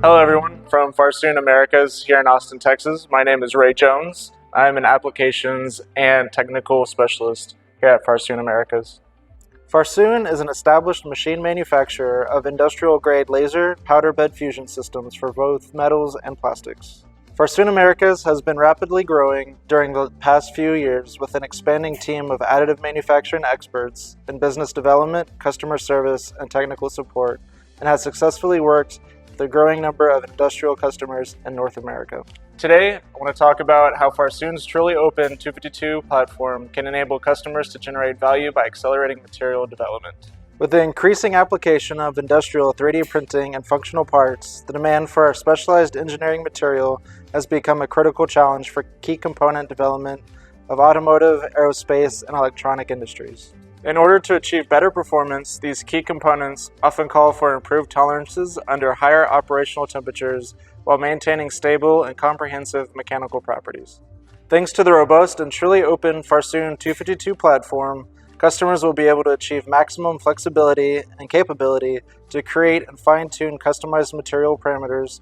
Hello everyone from Farsoon Americas here in Austin, Texas. My name is Ray Jones. I'm an applications and technical specialist here at Farsoon Americas. Farsoon is an established machine manufacturer of industrial-grade laser powder bed fusion systems for both metals and plastics. Farsoon Americas has been rapidly growing during the past few years with an expanding team of additive manufacturing experts in business development, customer service, and technical support, and has successfully worked with a growing number of industrial customers in North America. Today, I want to talk about how Farsoon's truly open 252 platform can enable customers to generate value by accelerating material development. With the increasing application of industrial 3D printing and functional parts, the demand for our specialized engineering material has become a critical challenge for key component development of automotive, aerospace, and electronic industries. In order to achieve better performance, these key components often call for improved tolerances under higher operational temperatures while maintaining stable and comprehensive mechanical properties. Thanks to the robust and truly open Farsoon 252 platform, customers will be able to achieve maximum flexibility and capability to create and fine-tune customized material parameters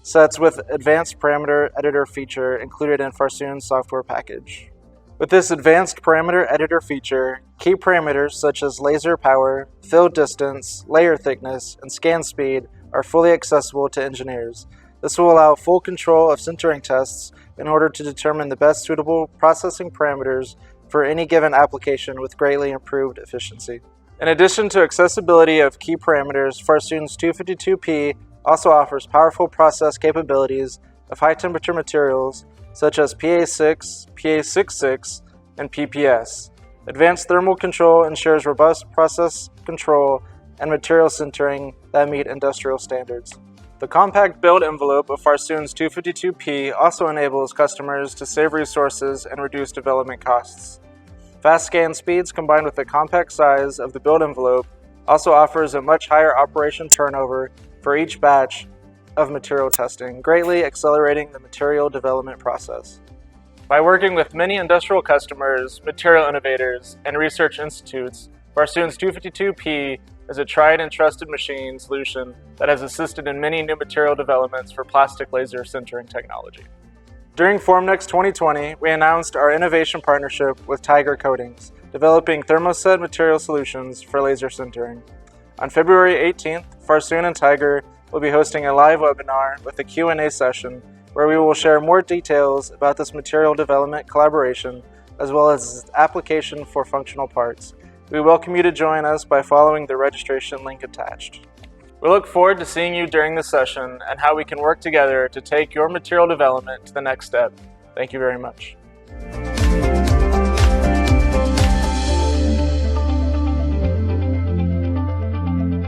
sets with advanced parameter editor feature included in Farsoon's software package. With this advanced parameter editor feature, key parameters such as laser power, fill distance, layer thickness, and scan speed are fully accessible to engineers. This will allow full control of sintering tests in order to determine the best suitable processing parameters for any given application with greatly improved efficiency. In addition to accessibility of key parameters, Farsoon's 252P also offers powerful process capabilities of high-temperature materials such as PA6, PA66, and PPS. Advanced thermal control ensures robust process control and material sintering that meet industrial standards. The compact build envelope of Farsoon's 252P also enables customers to save resources and reduce development costs. Fast scan speeds combined with the compact size of the build envelope also offers a much higher operation turnover for each batch of material testing, greatly accelerating the material development process. By working with many industrial customers, material innovators, and research institutes, Farsoon's 252P is a tried and trusted machine solution that has assisted in many new material developments for plastic laser sintering technology. During Formnext 2020, we announced our innovation partnership with Tiger Coatings, developing thermoset material solutions for laser sintering. On February 18th, Farsoon and Tiger will be hosting a live webinar with a Q&A session where we will share more details about this material development collaboration as well as its application for functional parts. We welcome you to join us by following the registration link attached. We look forward to seeing you during this session and how we can work together to take your material development to the next step. Thank you very much.